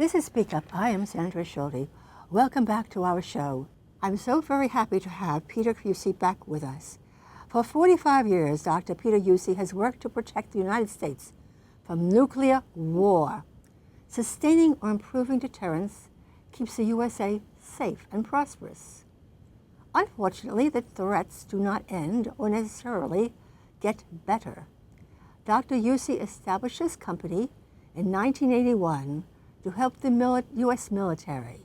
This is Speak Up. I am Sandra Schulte. Welcome back to our show. I'm so very happy to have Peter Huessy back with us. For 45 years, Dr. Peter Huessy has worked to protect the United States from nuclear war. Sustaining or improving deterrence keeps the USA safe and prosperous. Unfortunately, the threats do not end or necessarily get better. Dr. Huessy established his company in 1981 to help the U.S. military,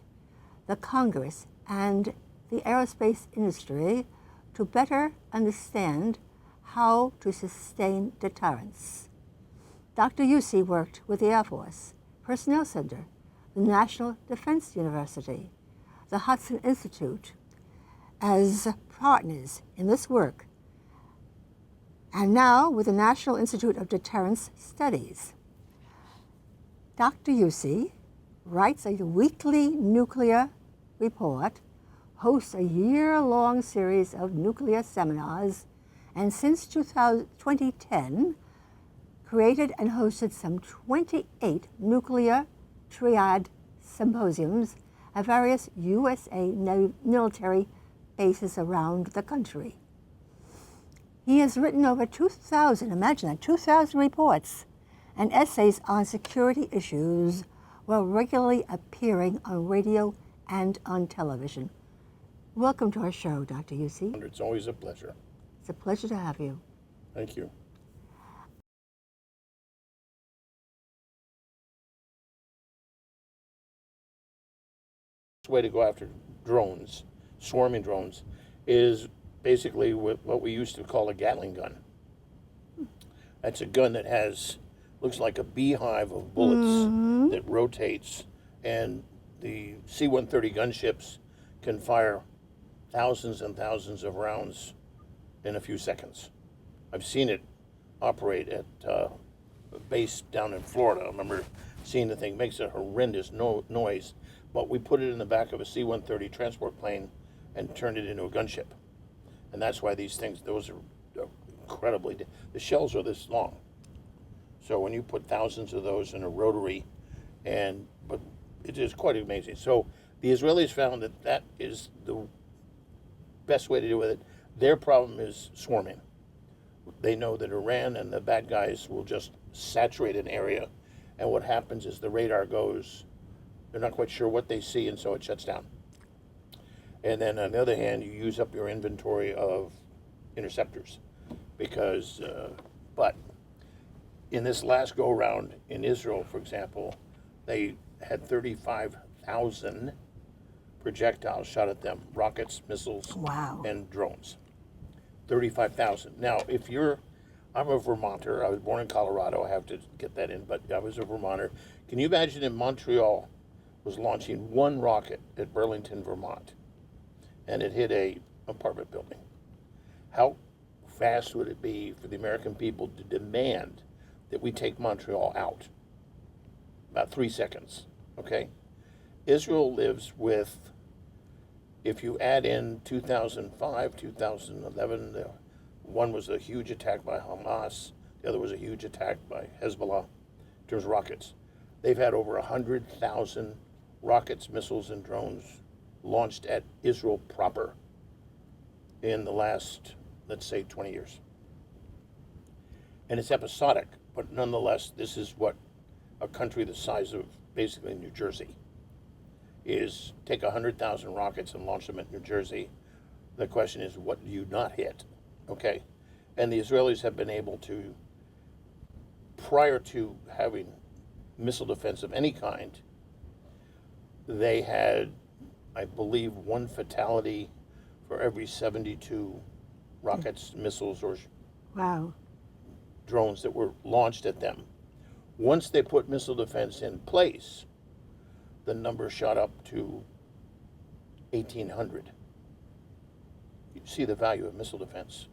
the Congress, and the aerospace industry to better understand how to sustain deterrence. Dr. Huessy worked with the Air Force, Personnel Center, the National Defense University, the Hudson Institute, as partners in this work, and now with the National Institute of Deterrence Studies. Dr. Huessy writes a weekly nuclear report, hosts a year-long series of nuclear seminars, and since 2010, created and hosted some 28 nuclear triad symposiums at various USA military bases around the country. He has written over 2,000, imagine that, 2,000 reports and essays on security issues while regularly appearing on radio and on television. Welcome to our show, Dr. Huessy. It's always a pleasure. It's a pleasure to have you. Thank you. The way to go after drones, swarming drones, is basically what we used to call a Gatling gun. That's a gun that looks like a beehive of bullets that rotates, and the C-130 gunships can fire thousands and thousands of rounds in a few seconds. I've seen it operate at a base down in Florida. I remember seeing the thing. It makes a horrendous noise, but we put it in the back of a C-130 transport plane and turned it into a gunship. And that's why these things, those are incredibly, the shells are this long. So when you put thousands of those in a rotary, but it is quite amazing. So the Israelis found that is the best way to deal with it. Their problem is swarming. They know that Iran and the bad guys will just saturate an area, and what happens is the radar goes, they're not quite sure what they see, and so it shuts down. And then on the other hand, you use up your inventory of interceptors because, but in this last go-round in Israel, for example, they had 35,000 projectiles shot at them, rockets, missiles, Wow. and drones. 35,000. Now, I'm a Vermonter. I was born in Colorado. I have to get that in, but I was a Vermonter. Can you imagine if Montreal was launching one rocket at Burlington, Vermont, and it hit a apartment building? How fast would it be for the American people to demand that we take Montreal out? About 3 seconds, okay? Israel lives with, if you add in 2005, 2011, one was a huge attack by Hamas, the other was a huge attack by Hezbollah in terms of rockets. They've had over 100,000 rockets, missiles, and drones launched at Israel proper in the last, let's say, 20 years. And it's episodic, but nonetheless, this is what a country the size of basically New Jersey is. Take 100,000 rockets and launch them at New Jersey. The question is, what do you not hit? Okay? And the Israelis have been able to, prior to having missile defense of any kind, they had, I believe, one fatality for every 72 rockets, missiles, or Wow. drones that were launched at them. Once they put missile defense in place, the number shot up to 1,800. You see the value of missile defense.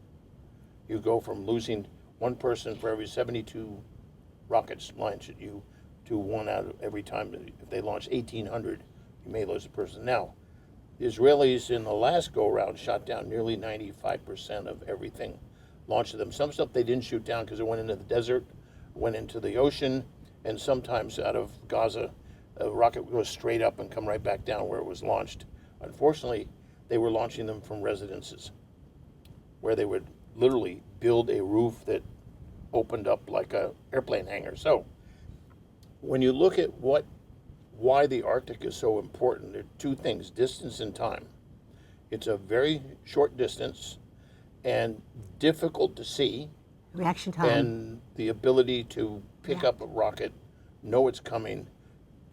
You go from losing one person for every 72 rockets launched at you to one out of every time. If they launch 1,800, you may lose a person. Now, the Israelis in the last go-around shot down nearly 95% of everything launched at them. Some stuff they didn't shoot down because it went into the desert, went into the ocean, and sometimes out of Gaza, a rocket would go straight up and come right back down where it was launched. Unfortunately, they were launching them from residences, where they would literally build a roof that opened up like a airplane hangar. So when you look at why the Arctic is so important, there are two things: distance and time. It's a very short distance and difficult to see, Reaction time. and the ability to pick up a rocket, know it's coming,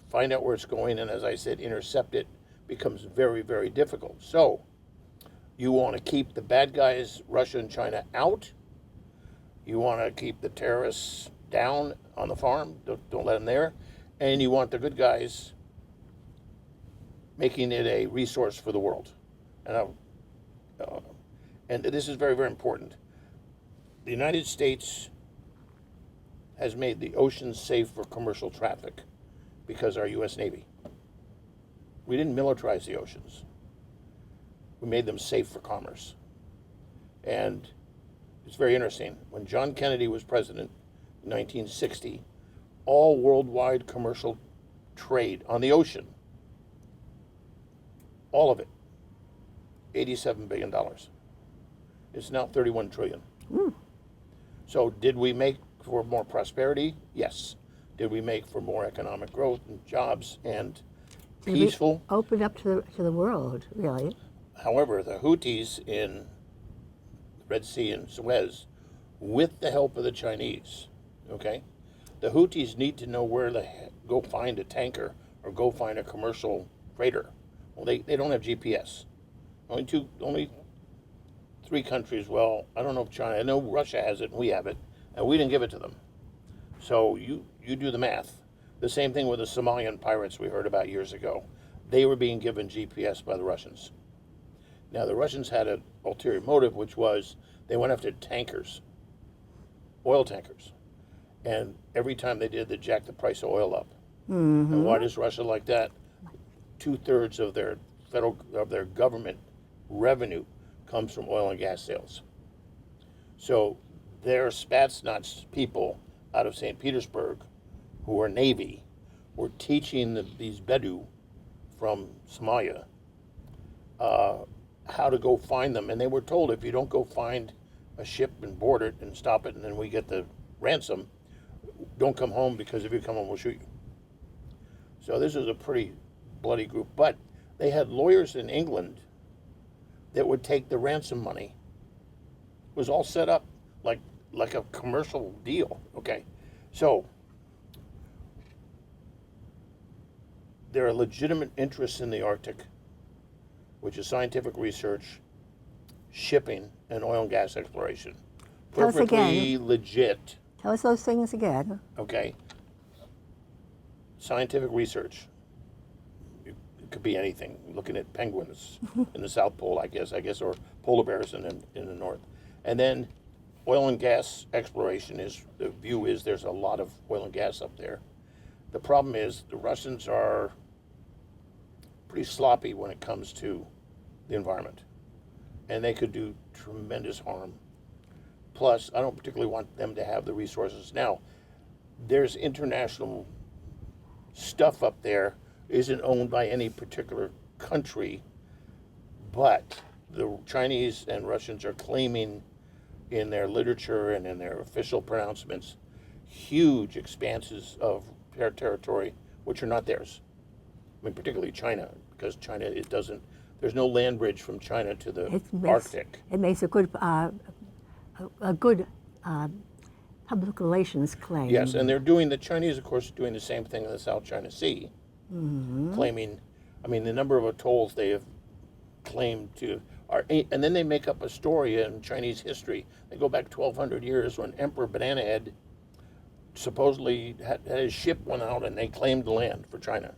find out where it's going, and as I said, intercept it becomes very, very difficult. So you want to keep the bad guys, Russia and China, out. You want to keep the terrorists down on the farm. Don't let them there. And you want the good guys making it a resource for the world. And this is very, very important. The United States has made the oceans safe for commercial traffic because our U.S. Navy. We didn't militarize the oceans. We made them safe for commerce. And it's very interesting. When John Kennedy was president in 1960, all worldwide commercial trade on the ocean, all of it, $87 billion. It's now $31 trillion. So did we make for more prosperity? Yes. Did we make for more economic growth and jobs and peaceful? Open up to the world, really. However, the Houthis in the Red Sea and Suez, with the help of the Chinese, okay, the Houthis need to know where to go find a tanker or go find a commercial freighter. Well, they don't have GPS. Only three countries. Well, I don't know if China. I know Russia has it and we have it, and we didn't give it to them. So you do the math. The same thing with the Somalian pirates we heard about years ago. They were being given GPS by the Russians. Now, the Russians had an ulterior motive, which was they went after tankers, oil tankers. And every time they did, they jacked the price of oil up. Mm-hmm. And why does Russia like that? 2/3 of their government revenue comes from oil and gas sales. So their Spetsnaz people out of St. Petersburg, who are Navy, were teaching these Bedu from Somalia how to go find them. And they were told, if you don't go find a ship and board it and stop it and then we get the ransom, don't come home, because if you come home, we'll shoot you. So this was a pretty bloody group. But they had lawyers in England that would take the ransom money. It was all set up like a commercial deal, okay? So there are legitimate interests in the Arctic, which is scientific research, shipping, and oil and gas exploration. Tell us Perfectly again. legit. Tell us those things again. Okay. Scientific research. It could be anything. Looking at penguins in the South Pole, I guess, or polar bears in the north. And then oil and gas exploration the view is there's a lot of oil and gas up there. The problem is the Russians are pretty sloppy when it comes to the environment. And they could do tremendous harm. Plus, I don't particularly want them to have the resources. Now, there's international stuff up there, isn't owned by any particular country, but the Chinese and Russians are claiming in their literature and in their official pronouncements huge expanses of territory which are not theirs. I mean, particularly China, because China, there's no land bridge from China to the Arctic. It makes a good public relations claim. Yes, and the Chinese, of course, are doing the same thing in the South China Sea, claiming, the number of atolls they have claimed to are, and then they make up a story in Chinese history. They go back 1,200 years when Emperor Banana Head supposedly had his ship went out and they claimed the land for China.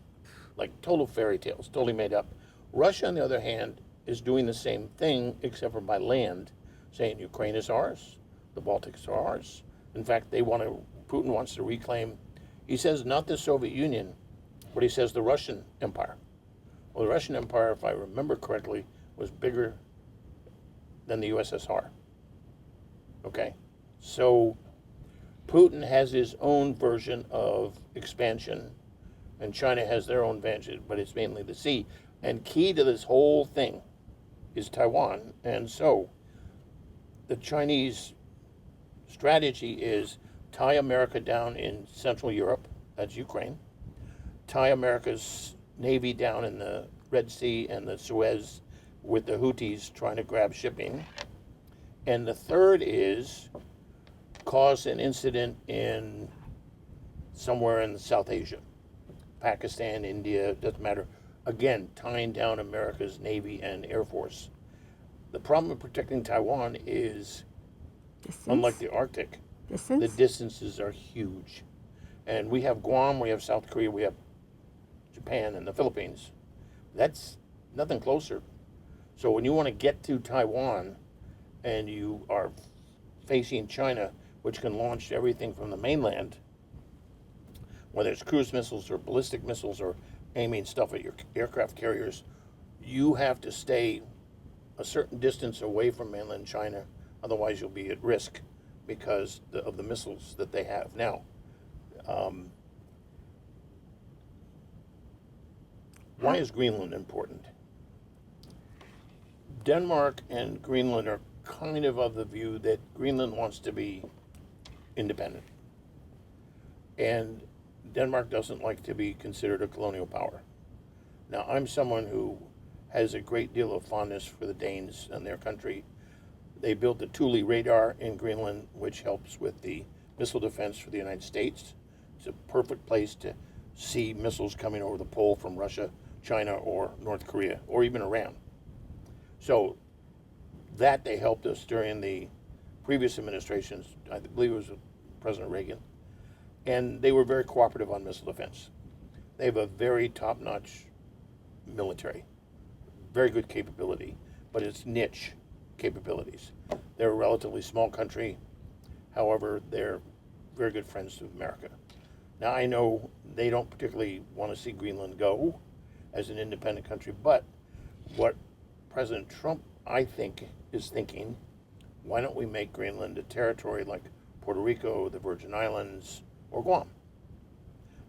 Like total fairy tales, totally made up. Russia, on the other hand, is doing the same thing, except for by land, saying Ukraine is ours, the Baltics are ours. In fact, Putin wants to reclaim, he says not the Soviet Union, but he says the Russian Empire. Well, the Russian Empire, if I remember correctly, was bigger than the USSR. Okay? So Putin has his own version of expansion and China has their own advantage, but it's mainly the sea. And key to this whole thing is Taiwan. And so the Chinese strategy is tie America down in Central Europe, that's Ukraine, tie America's Navy down in the Red Sea and the Suez with the Houthis trying to grab shipping. And the third is cause an incident in somewhere in South Asia, Pakistan, India, doesn't matter. Again, tying down America's Navy and Air Force. The problem with protecting Taiwan is, unlike the Arctic, the distances are huge. And we have Guam, we have South Korea, we have Japan and the Philippines. That's nothing closer. So when you want to get to Taiwan and you are facing China, which can launch everything from the mainland, whether it's cruise missiles or ballistic missiles or aiming stuff at your aircraft carriers, you have to stay a certain distance away from mainland China. Otherwise, you'll be at risk because of the missiles that they have. Now, why is Greenland important? Denmark and Greenland are kind of the view that Greenland wants to be independent. And Denmark doesn't like to be considered a colonial power. Now, I'm someone who has a great deal of fondness for the Danes and their country. They built the Thule radar in Greenland, which helps with the missile defense for the United States. It's a perfect place to see missiles coming over the pole from Russia, China, or North Korea, or even Iran. So that they helped us during the previous administrations, I believe it was President Reagan, and they were very cooperative on missile defense. They have a very top-notch military, very good capability, but it's niche capabilities. They're a relatively small country, however, they're very good friends of America. Now, I know they don't particularly want to see Greenland go as an independent country, but what President Trump, I think, is thinking, why don't we make Greenland a territory like Puerto Rico, the Virgin Islands, or Guam?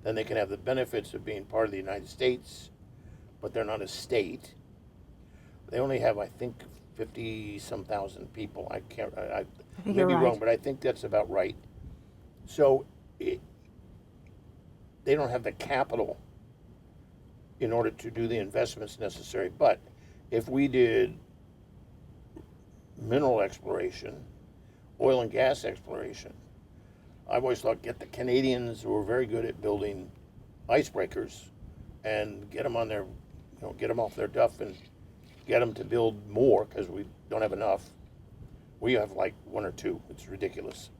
Then they can have the benefits of being part of the United States, but they're not a state. They only have, I think, 50-some thousand people. I may be wrong, but I think that's about right. So they don't have the capital in order to do the investments necessary. But if we did mineral exploration, oil and gas exploration, I've always thought get the Canadians who are very good at building icebreakers and get them on their, get them off their duff and get them to build more because we don't have enough. We have like one or two. It's ridiculous.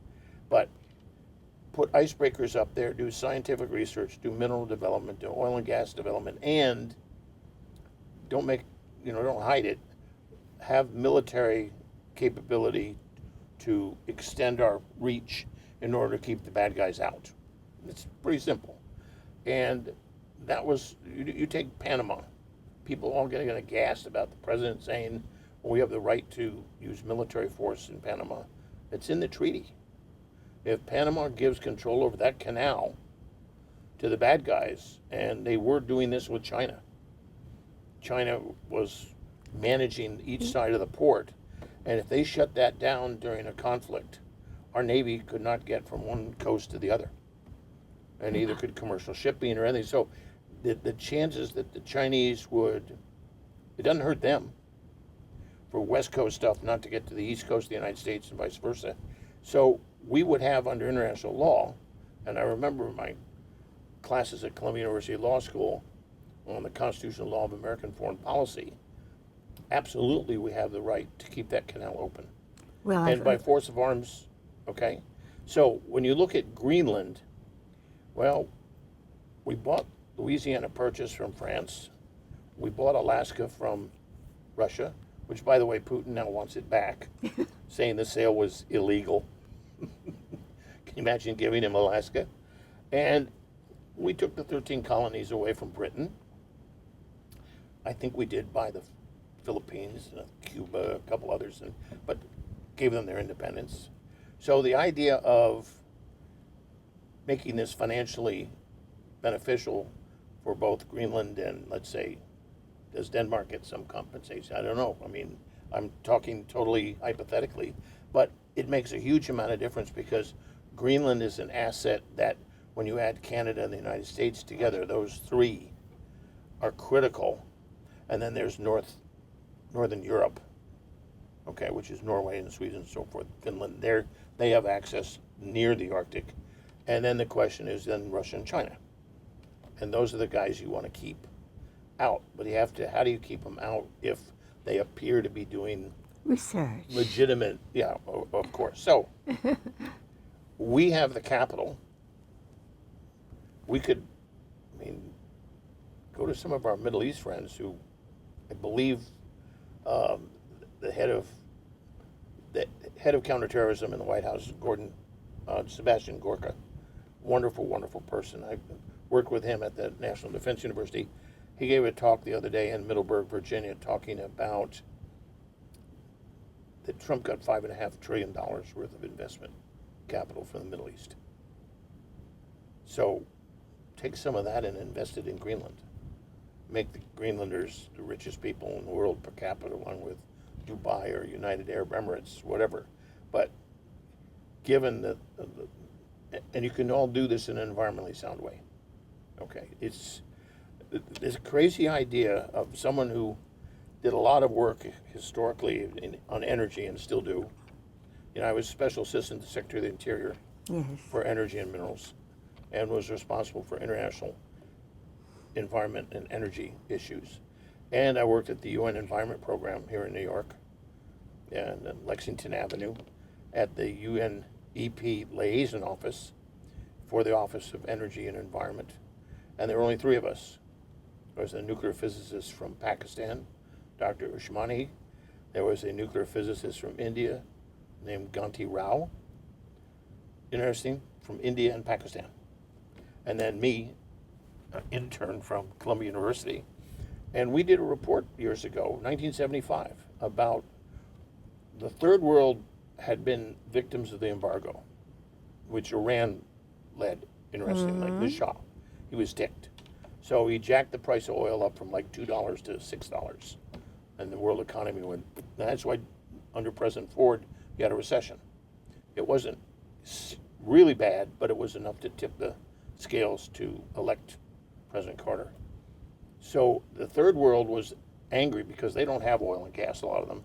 But put icebreakers up there, do scientific research, do mineral development, do oil and gas development, and don't hide it. Have military capability to extend our reach in order to keep the bad guys out. It's pretty simple. And that was, you take Panama. People all getting aghast about the president saying, well, we have the right to use military force in Panama. It's in the treaty. If Panama gives control over that canal to the bad guys, and they were doing this with China. China was managing each side of the port, and if they shut that down during a conflict, our Navy could not get from one coast to the other, and neither could commercial shipping or anything. So the chances that the Chinese would, it doesn't hurt them for West Coast stuff not to get to the East Coast of the United States and vice versa. So we would have under international law, and I remember my classes at Columbia University Law School on the constitutional law of American foreign policy, absolutely we have the right to keep that canal open. Well, and by force of arms, okay? So when you look at Greenland, well, we bought Louisiana Purchase from France. We bought Alaska from Russia, which, by the way, Putin now wants it back, saying the sale was illegal. Can you imagine giving him Alaska? And we took the 13 colonies away from Britain. I think we did buy the Philippines, Cuba, a couple others, but gave them their independence. So the idea of making this financially beneficial for both Greenland and, let's say, does Denmark get some compensation? I don't know. I mean, I'm talking totally hypothetically, but it makes a huge amount of difference because Greenland is an asset that when you add Canada and the United States together, those three are critical. And then there's Northern Europe, okay, which is Norway and Sweden and so forth, Finland. They have access near the Arctic. And then the question is then Russia and China. And those are the guys you want to keep out. But you have to, how do you keep them out if they appear to be doing research? Legitimate, yeah, of course. So we have the capital. We could, I mean, go to some of our Middle East friends who, I believe, the head of counterterrorism in the White House, Sebastian Gorka, wonderful, wonderful person. I worked with him at the National Defense University. He gave a talk the other day in Middleburg, Virginia, talking about that Trump got $5.5 trillion worth of investment capital from the Middle East. So take some of that and invest it in Greenland. Make the Greenlanders the richest people in the world per capita, along with Dubai or United Arab Emirates, whatever. But given and you can all do this in an environmentally sound way. Okay, it's a crazy idea of someone who did a lot of work historically on energy and still do. You know, I was special assistant to the Secretary of the Interior for energy and minerals, and was responsible for international environment and energy issues. And I worked at the UN Environment Program here in New York and Lexington Avenue at the UNEP Liaison Office for the Office of Energy and Environment. And there were only three of us. There was a nuclear physicist from Pakistan, Dr. Usmani. There was a nuclear physicist from India named Ganti Rao. Interesting, from India and Pakistan. And then me, an intern from Columbia University. And we did a report years ago, 1975, about the third world had been victims of the embargo, which Iran led, interestingly, like the Shah. He was ticked. So he jacked the price of oil up from like $2 to $6. And the world economy went. That's why under President Ford, you had a recession. It wasn't really bad, but it was enough to tip the scales to elect President Carter. So the third world was angry because they don't have oil and gas, a lot of them.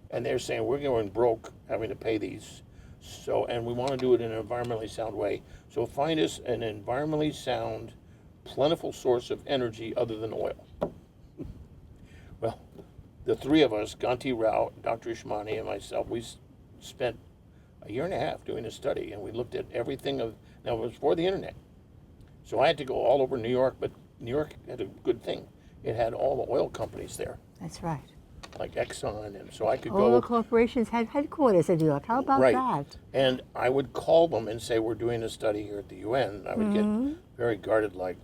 And they're saying, we're going broke having to pay these. So, and we want to do it in an environmentally sound way. So find us an environmentally sound, plentiful source of energy other than oil. Well, the three of us, Ganti Rao, Dr. Ishmani, and myself, we spent a year and a half doing a study, and we looked at everything now it was before the internet. So I had to go all over New York, but New York had a good thing. It had all the oil companies there. That's right. Like Exxon, and so I could All go. the corporations had headquarters in New York. How about that? And I would call them and say, we're doing a study here at the UN. I would get very guarded, like,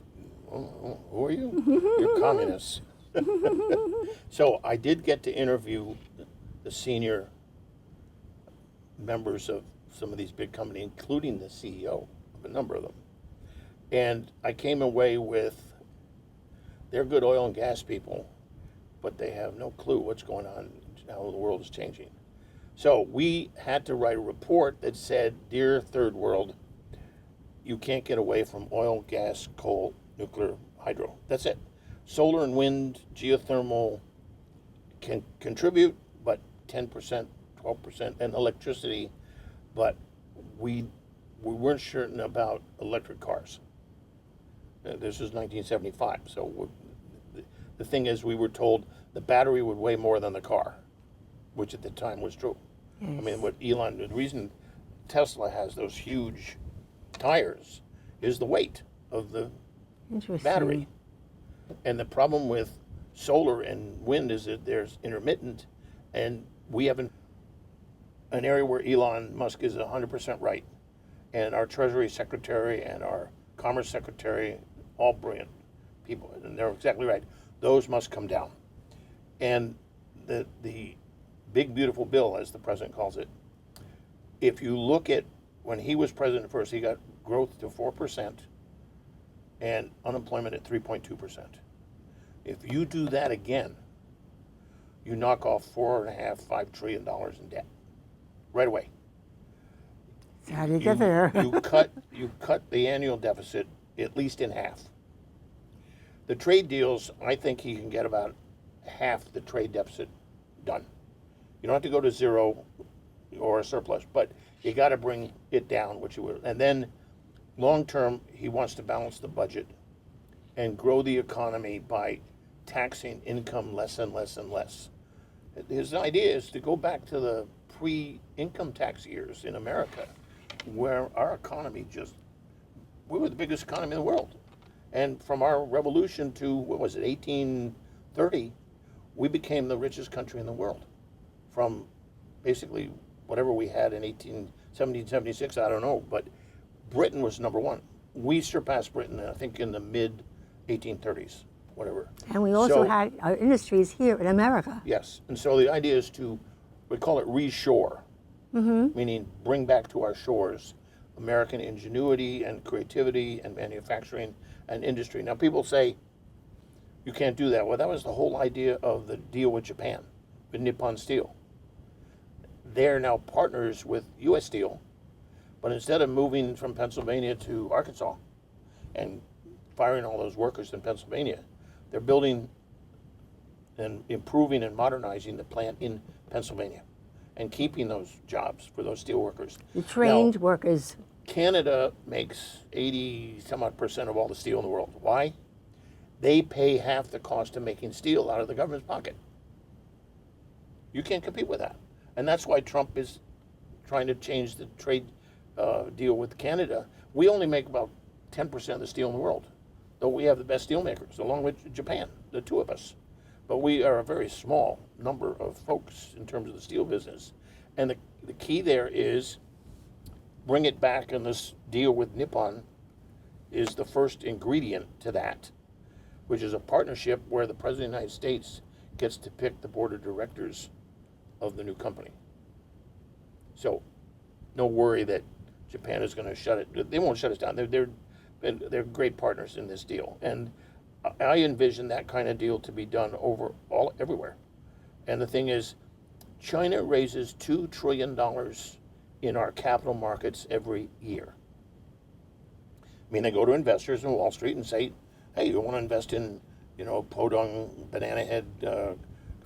oh, who are you? You're communists. So I did get to interview the senior members of some of these big companies, including the CEO of a number of them. And I came away with, they're good oil and gas people, but they have no clue what's going on, how the world is changing. So we had to write a report that said, dear third world, you can't get away from oil, gas, coal, nuclear, hydro. That's it. Solar and wind, geothermal can contribute, but 10%, 12%, and electricity, but we weren't certain about electric cars. This is 1975, so the thing is, we were told the battery would weigh more than the car, which at the time was true. Yes. I mean, the reason Tesla has those huge tires is the weight of the battery. And the problem with solar and wind is that there's intermittent, and we have an area where Elon Musk is 100% right, and our Treasury Secretary and our Commerce Secretary, all brilliant people, and they're exactly right. Those must come down. And the big beautiful bill, as the president calls it, if you look at when he was president first, he got growth to 4%, and unemployment at 3.2%. If you do that again, you knock off $4.5–5 trillion in debt right away. So how do you get there? you cut the annual deficit at least in half. The trade deals, I think he can get about half the trade deficit done. You don't have to go to zero or a surplus, but you got to bring it down, which you will. And then long term, he wants to balance the budget and grow the economy by taxing income less and less and less. His idea is to go back to the pre-income tax years in America, where our economy we were the biggest economy in the world. And from our revolution to, 1830, we became the richest country in the world. From basically whatever we had in 1776, I don't know, but Britain was number one. We surpassed Britain, I think, in the mid-1830s, whatever. And we also had our industries here in America. Yes, and so the idea is we call it reshore, meaning bring back to our shores American ingenuity and creativity and manufacturing and industry. Now, people say, you can't do that. Well, that was the whole idea of the deal with Japan, with Nippon Steel. They're now partners with U.S. Steel, but instead of moving from Pennsylvania to Arkansas and firing all those workers in Pennsylvania, they're building and improving and modernizing the plant in Pennsylvania and keeping those jobs for those steel workers. The trained workers. Canada makes 80% of all the steel in the world. Why? They pay half the cost of making steel out of the government's pocket. You can't compete with that. And that's why Trump is trying to change the trade deal with Canada. We only make about 10% of the steel in the world, though we have the best steel makers, along with Japan, the two of us. But we are a very small number of folks in terms of the steel business. And the key there is bring it back, and this deal with Nippon is the first ingredient to that, which is a partnership where the President of the United States gets to pick the board of directors of the new company. So no worry that Japan is going to shut it. They won't shut us down. They're great partners in this deal. And I envision that kind of deal to be done everywhere. And the thing is, China raises $2 trillion in our capital markets every year. I mean, they go to investors in Wall Street and say, hey, you want to invest in, Podong Banana Head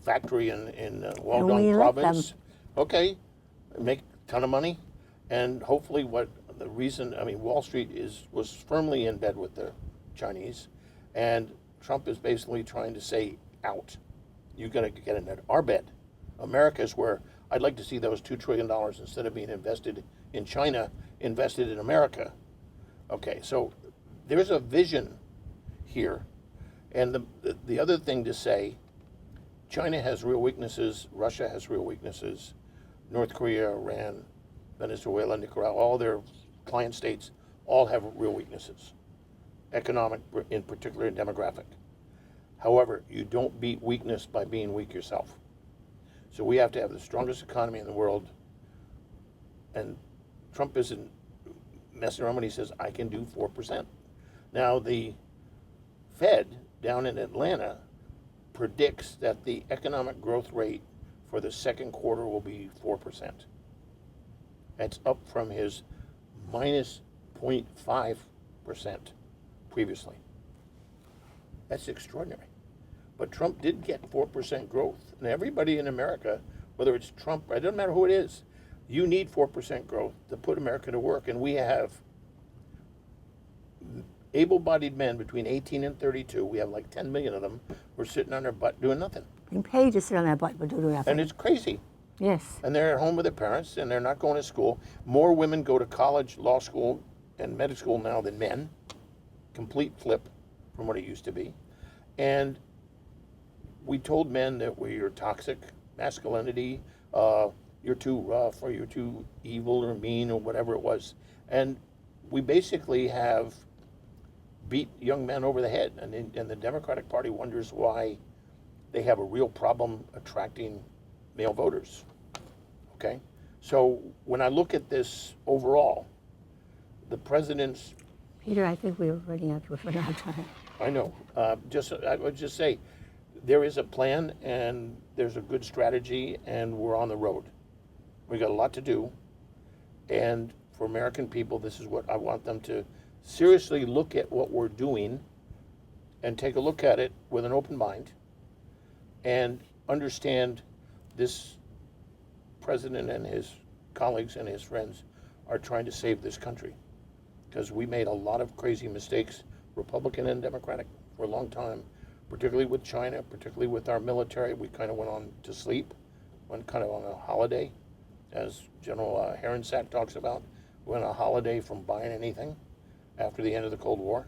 factory in Guangdong province? Okay, make a ton of money. And hopefully Wall Street was firmly in bed with the Chinese, and Trump is basically trying to say, out. You got to get in our bed. America is where I'd like to see those $2 trillion, instead of being invested in China, invested in America. Okay, so there's a vision here. And the other thing to say, China has real weaknesses, Russia has real weaknesses, North Korea, Iran, Venezuela, Nicaragua, all their client states all have real weaknesses, economic in particular and demographic. However, you don't beat weakness by being weak yourself. So we have to have the strongest economy in the world. And Trump isn't messing around when he says, I can do 4%. Now, the Fed down in Atlanta predicts that the economic growth rate for the second quarter will be 4%. That's up from his minus 0.5% previously. That's extraordinary. But Trump did get 4% growth. And everybody in America, whether it's Trump, it doesn't matter who it is, you need 4% growth to put America to work. And we have able-bodied men between 18 and 32. We have like 10 million of them. We're sitting on their butt doing nothing. Being paid to sit on their butt but do nothing. And it's crazy. Yes. And they're at home with their parents, and they're not going to school. More women go to college, law school, and medical school now than men. Complete flip from what it used to be. And we told men that you're toxic masculinity, you're too rough, or you're too evil or mean, or whatever it was. And we basically have beat young men over the head. And the Democratic Party wonders why they have a real problem attracting male voters. Okay? So when I look at this overall, the president's Peter, I think we're running out of time. I know. I would just say, there is a plan and there's a good strategy, and we're on the road. We got a lot to do, and for American people, this is what I want them to seriously look at what we're doing, and take a look at it with an open mind, and understand this president and his colleagues and his friends are trying to save this country, because we made a lot of crazy mistakes, Republican and Democratic, for a long time, particularly with China, particularly with our military. We kind of went on to sleep, went kind of on a holiday, as General Herensack talks about, went on a holiday from buying anything after the end of the Cold War.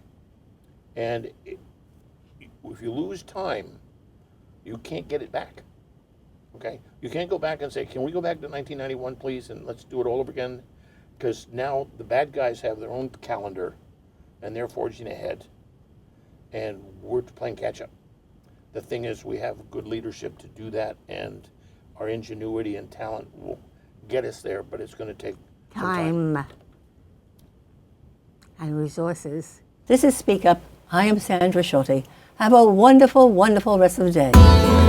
And if you lose time, you can't get it back. Okay? You can't go back and say, can we go back to 1991, please, and let's do it all over again? Because now the bad guys have their own calendar, and they're forging ahead, and we're playing catch-up. The thing is, we have good leadership to do that, and our ingenuity and talent will get us there, but it's going to take some time. And resources. This is Speak Up. I am Sandra Schulte. Have a wonderful, wonderful rest of the day.